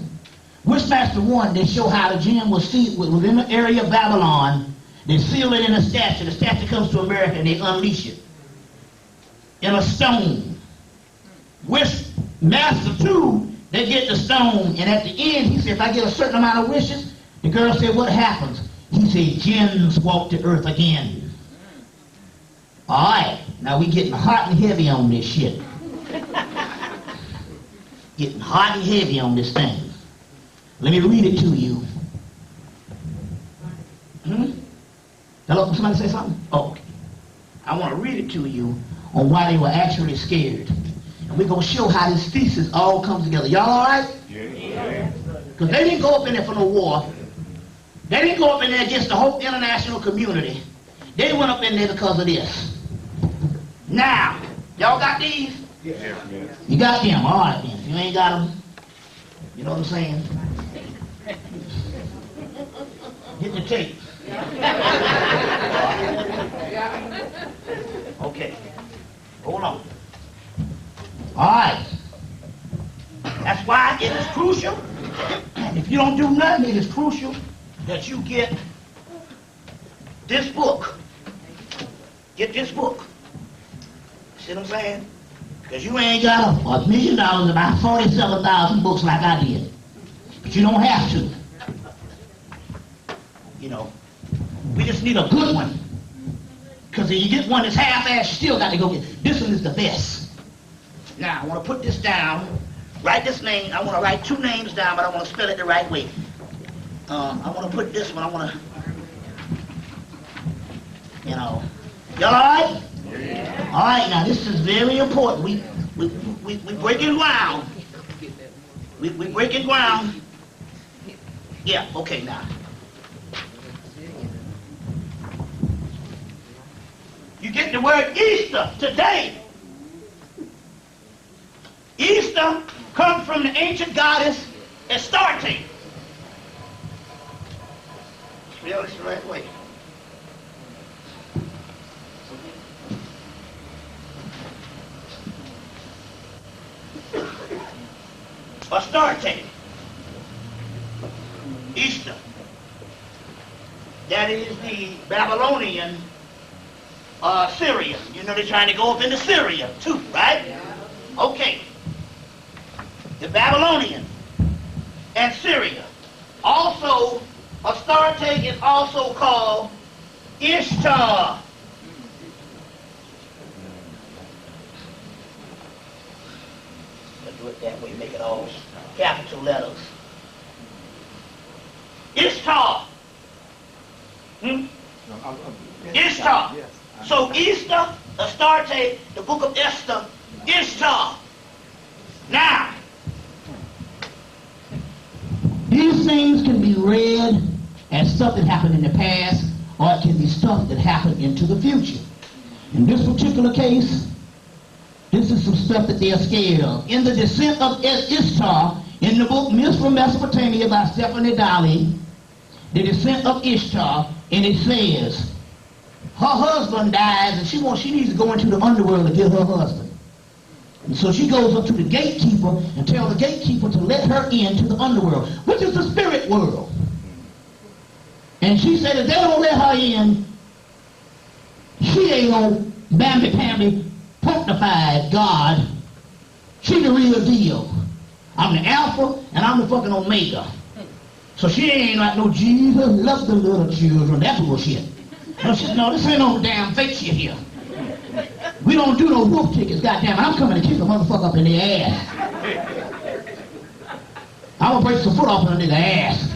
Wishmaster 1, they show how the gem was sealed within the area of Babylon. They seal it in a statue. The statue comes to America and they unleash it in a stone. Wishmaster 2, they get the stone, and at the end, he said, if I get a certain amount of wishes, The girl said, what happens? He said, jinns walk the earth again. All right, now we getting hot and heavy on this shit. Getting hot and heavy on this thing. Let me read it to you. Hello, somebody say something? Oh, okay. I want to read it to you on why they were actually scared. And we're going to show how this thesis all comes together. Y'all all right? Yeah. Because they didn't go up in there for no war. They didn't go up in there against the whole international community. They went up in there because of this. Now, y'all got these? Yeah. You got them? All right, then. If you ain't got them, you know what I'm saying? Get the tape. Okay. Hold on. All right. That's why it is crucial. If you don't do nothing, it is crucial that you get this book. Get this book. See what I'm saying? Because you ain't got $1 million to buy 47,000 books like I did. But you don't have to. You know, we just need a good one. Because if you get one that's half-assed, you still got to go get. This one is the best. Now, I want to put this down. Write this name. I want to write 2 names down, but I want to spell it the right way. I want to put this one. I want to, you know. Y'all all right? Yeah. All right, now this is very important. We breaking ground. We breaking ground. Yeah, okay, now. You get the word Easter today. Easter comes from the ancient goddess Astarte. Spell this the right way. Astarte. Easter. That is the Babylonian Syria. You know they're trying to go up into Syria too, right? Okay. The Babylonian and Syria. Also, Astarte is also called Ishtar. Let's do it that way, make it all capital letters. Ishtar. Ishtar. So Easter, Astarte, the book of Esther, Ishtar. Now, these things can be read as stuff that happened in the past, or it can be stuff that happened into the future. In this particular case, this is some stuff that they are scared of. In the Descent of Ishtar, in the book Myths from Mesopotamia by Stephanie Dalley, the Descent of Ishtar, and it says, her husband dies and she needs to go into the underworld to get her husband. And so she goes up to the gatekeeper and tells the gatekeeper to let her into the underworld, which is the spirit world. And she said if they don't let her in, she ain't no bamby-pamby punctified God. She the real deal. I'm the Alpha and I'm the fucking Omega. So she ain't like no Jesus loves the little children. That's bullshit. No, this ain't no damn fake shit here. We don't do no wolf tickets, goddamn. I'm coming to kick a motherfucker up in the ass. I'm gonna break some foot off in the nigga ass.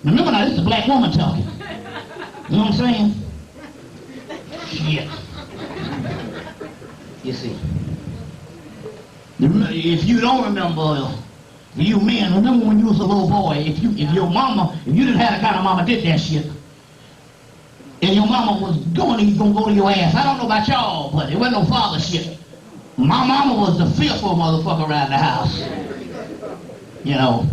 Remember now, this is a black woman talking. You know what I'm saying? Shit. You see. If you don't remember, you men, remember when you was a little boy, if you didn't have the kind of mama did that shit, and your mama was gonna go to your ass. I don't know about y'all, but it wasn't no father shit. My mama was the fearful motherfucker around the house. You know.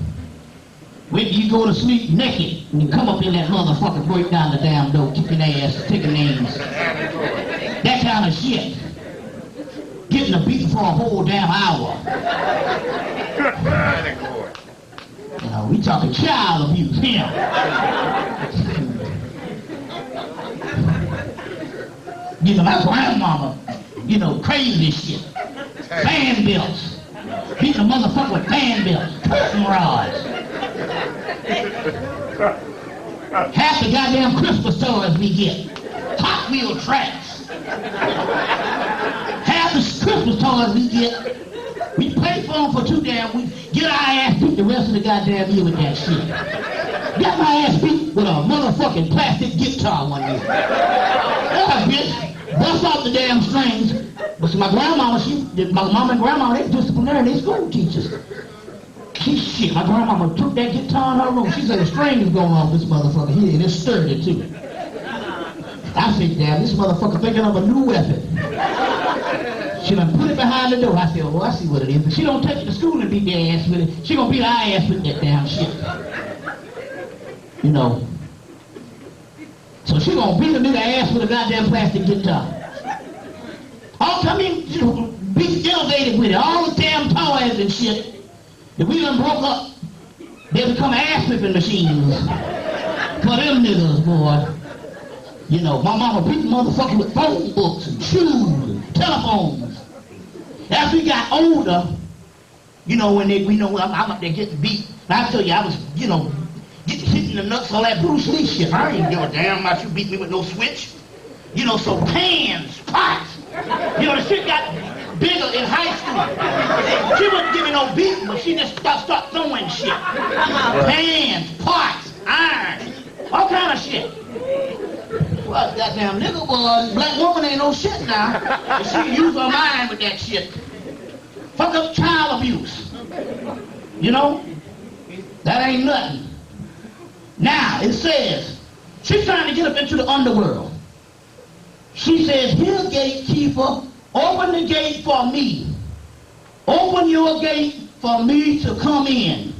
When you go to sleep naked, and you come up in that motherfucker, break down the damn door, kicking ass, taking names. That kind of shit. Getting a beat for a whole damn hour. You know, we talking child abuse here. You know, my grandmama, you know, crazy shit. Fan belts. Beating a motherfucker with fan belts. Curtain rods. Half the goddamn Christmas toys we get. Hot Wheel tracks. Half the Christmas toys we get. We pay for them for 2 damn weeks. Get our ass beat the rest of the goddamn year with that shit. Got my ass beat with a motherfucking plastic guitar one year. Yeah, bitch. Bust off the damn strings. But see, my grandmama, my mama and grandma, they disciplinary, they school teachers. Shit, my grandmama took that guitar in her room. She said the string is going off this motherfucker here, and it's sturdy too. I said, damn, this motherfucker thinking of a new weapon. She done put it behind the door. I said, oh, I see what it is. But she don't take it to school and beat their ass with it. She gonna beat our ass with that damn shit. You know. So she gonna beat a nigga ass with a goddamn plastic guitar. All time, you know, be innovative with it. All the damn toys and shit. If we done broke up, they become ass whipping machines. For them niggas, boy. You know, my mama beat the motherfucker with phone books and shoes and telephones. As we got older, you know, when we know I'm up there getting beat. And I tell you, I was, you know, hitting the nuts, all that Bruce Lee shit. I ain't give a damn about you beat me with no switch. You know, so pans, pots. You know, the shit got bigger in high school. She wasn't giving no beating, but she just start throwing shit. Pans, pots, iron, all kind of shit. Well, goddamn nigga, boy, black woman ain't no shit now. And she use her mind with that shit. Fuck up child abuse. You know? That ain't nothing. Now, it says, she's trying to get up into the underworld. She says, here, gatekeeper, open the gate for me. Open your gate for me to come in.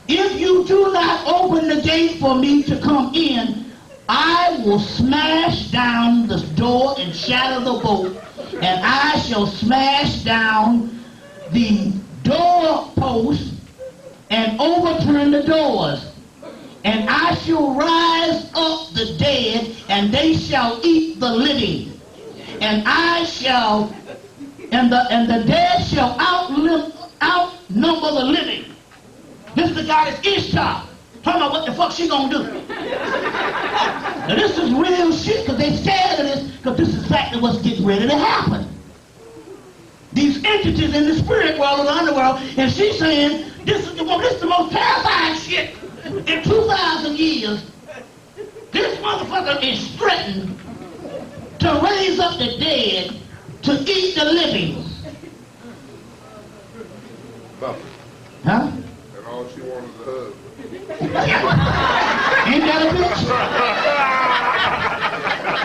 If you do not open the gate for me to come in, I will smash down the door and shatter the boat, and I shall smash down the door post and overturn the doors. And I shall rise up the dead, and they shall eat the living. And I shall, and the dead shall outnumber the living. This is the goddess Ishtar. Talking about what the fuck she gonna do. Now this is real shit, because they scared of this, because this is exactly what's getting ready to happen. These entities in the spirit world of the underworld, and she's saying, this is the most terrifying shit in 2,000 years. This motherfucker is threatened to raise up the dead to eat the living. Huh? And all she wanted was a hug. Ain't that a bitch?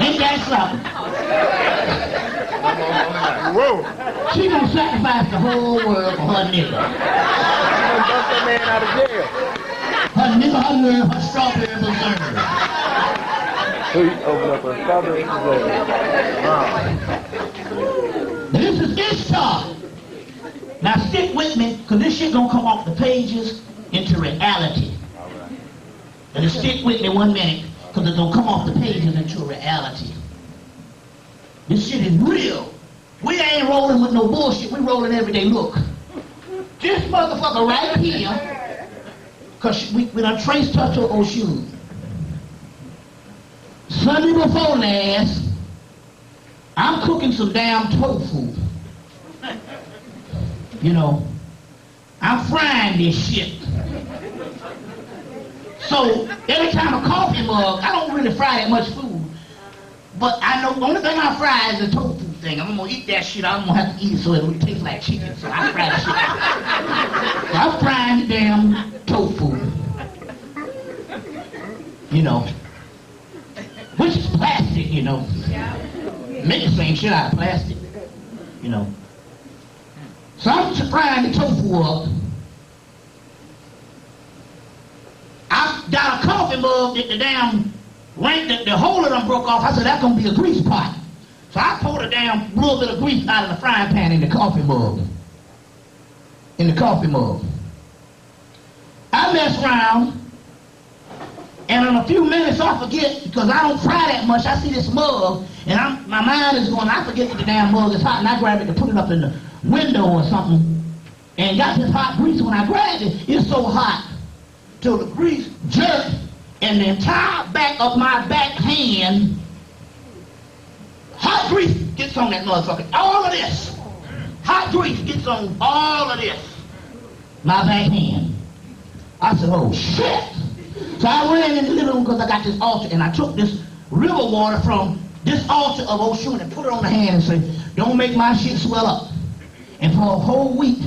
Ain't that something? Whoa! She gonna sacrifice the whole world for her nigga. Bust that man out of jail. Her nigga, her girl, her strawberry preserve. So you open up a strawberry preserve. Now this is Ishtar. Now stick with me, because this shit gonna come off the pages into reality. And just stick with me 1 minute, because it's gonna come off the pages into reality. This shit is real. We ain't rolling with no bullshit, we rolling every day. Look. This motherfucker right here, because we done traced her to Oshun. Sunday before last, I'm cooking some damn tofu. You know, I'm frying this shit. So every time a coffee mug, I don't really fry that much food, but I know the only thing I fry is the tofu thing. I'm gonna eat that shit. I'm gonna have to eat it so it'll taste like chicken. So I fry the shit. So I'm frying the damn tofu. You know, which is plastic. You know, make the same shit out of plastic. You know. So I'm frying the tofu up. I got a coffee mug that the damn rank, the hole of them broke off. I said, that's gonna be a grease pot. So I poured a damn little bit of grease out of the frying pan in the coffee mug. In the coffee mug. I mess around, and in a few minutes I forget, because I don't fry that much. I see this mug, and my mind is going, I forget that the damn mug is hot, and I grab it to put it up in the window or something, and got this hot grease. When I grabbed it, it's so hot till the grease jerked, and the entire back of my back hand, hot grease gets on that motherfucker. All of this. Hot grease gets on all of this. My back hand. I said, oh shit. So I ran in the living room because I got this altar, and I took this river water from this altar of Oshun and put it on the hand and said, don't make my shit swell up. And for a whole week,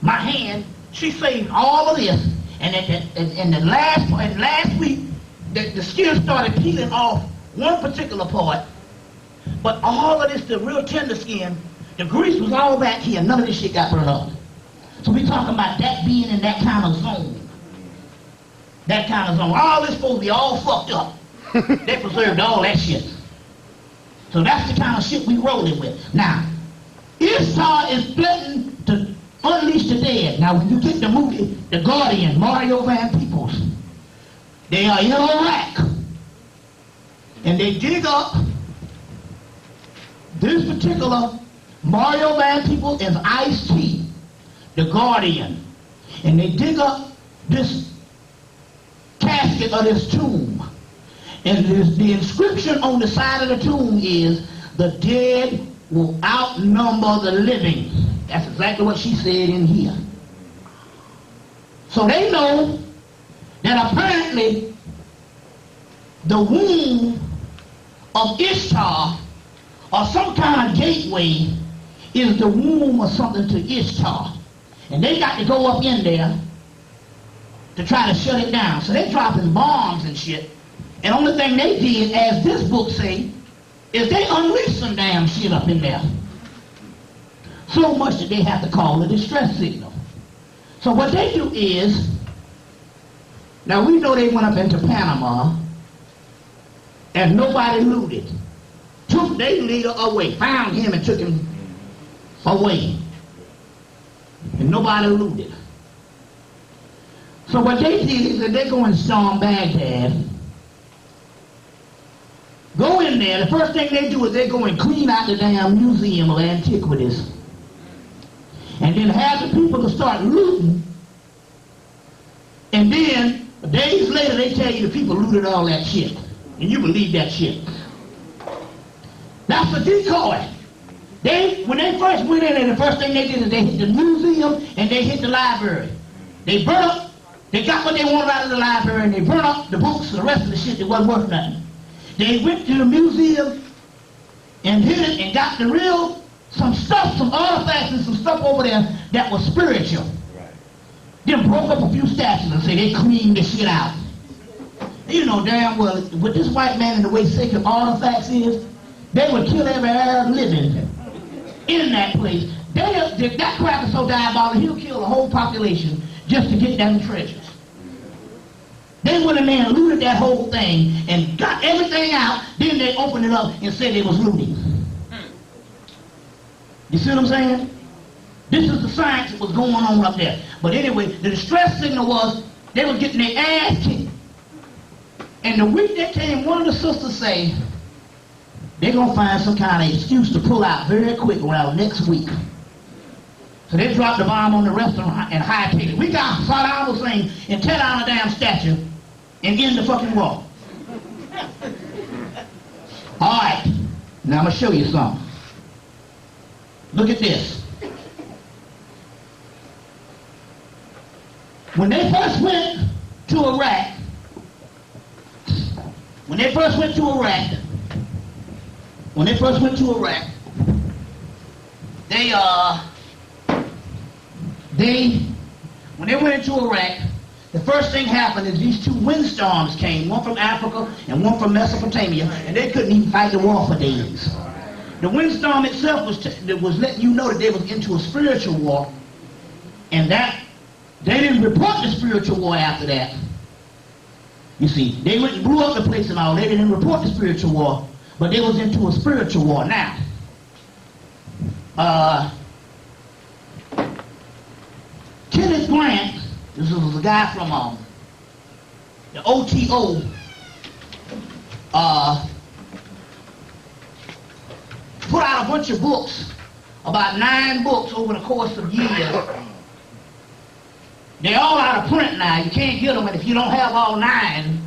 my hand, she saved all of this. And in the last week, the skin started peeling off one particular part. But all of this, the real tender skin, the grease was all back here. None of this shit got burned up. So we talking about that being in that kind of zone. That kind of zone. All this supposed to be all fucked up. They preserved all that shit. So that's the kind of shit we rolling with. Now, Ishtar is threatening to unleash the dead. Now, when you get the movie, The Guardian, Mario Van Peebles, they are in Iraq. And they dig up this particular Mario Van Peebles and Ice-T, The Guardian. And they dig up this casket of this tomb. And the inscription on the side of the tomb is, the dead will outnumber the living. That's exactly what she said in here. So they know that apparently the womb of Ishtar, or some kind of gateway, is the womb or something to Ishtar. And they got to go up in there to try to shut it down. So they're dropping bombs and shit. And only thing they did, as this book say, is they unleashed some damn shit up in there. So much that they have to call a distress signal. So what they do is, now we know they went up into Panama and nobody looted. Took their leader away, found him and took him away. And nobody looted. So what they did is that they go and storm Baghdad. Go in there, the first thing they do is they go and clean out the damn museum of antiquities. And then have the people to start looting. And then, days later, they tell you the people looted all that shit. And you believe that shit. That's a decoy. When they first went in there, the first thing they did is they hit the museum and they hit the library. They burnt up, they got what they wanted out of the library, and they burnt up the books and the rest of the shit that wasn't worth nothing. They went to the museum and hid it and got the real, some stuff, some artifacts and some stuff over there that was spiritual. Right. Then broke up a few statues and say they cleaned the shit out. You know damn well, with this white man and the way sacred artifacts is, they would kill every Arab living in that place. That crap is so diabolical, he'll kill the whole population just to get them treasures. They went in there and looted that whole thing and got everything out. Then they opened it up and said they was looting. You see what I'm saying? This is the science that was going on up there. But anyway, the distress signal was they were getting their ass kicked. And the week that came, one of the sisters say, they're going to find some kind of excuse to pull out very quick around next week. So they dropped the bomb on the restaurant and hightailed it. We got Saddam Hussein and tear down a damn statue and end the fucking war. All right, now I'm going to show you something. Look at this. When they first went to Iraq, when they first went into Iraq, the first thing happened is these two windstorms came, one from Africa and one from Mesopotamia, and they couldn't even fight the war for days. The windstorm itself was letting you know that they was into a spiritual war, and that they didn't report the spiritual war after that. You see, they went and blew up the place and all. They didn't report the spiritual war, but they was into a spiritual war. Now, Kenneth Grant, this was a guy from the OTO, put out a bunch of books, about 9 books over the course of years, They're all out of print now. You can't get them, and if you don't have all 9,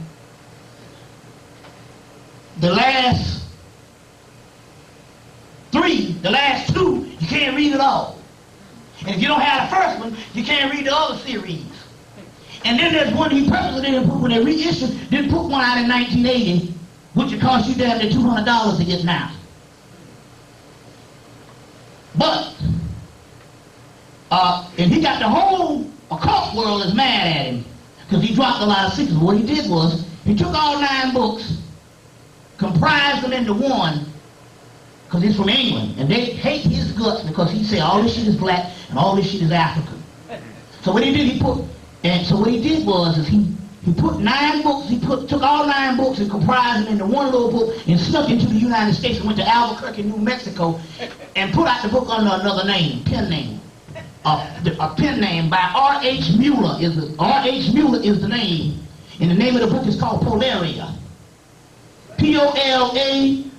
the last 3, the last 2, you can't read it all. And if you don't have the first one, you can't read the other series. And then there's one he purposely didn't put when they reissued, didn't put one out in 1980, which would cost you damn near $200 to get now. But, and he got the whole occult world is mad at him because he dropped a lot of secrets. What he did was, he took all 9 books, comprised them into one, because he's from England, and they hate his guts because he said all this shit is black and all this shit is African. So what he did, was he put 9 books, took all 9 books and comprised them into one little book and snuck into the United States and went to Albuquerque, New Mexico, and put out the book under another name, pen name. A pen name by R.H. Mueller R.H. Mueller is the name, and the name of the book is called Polaria. Polaria.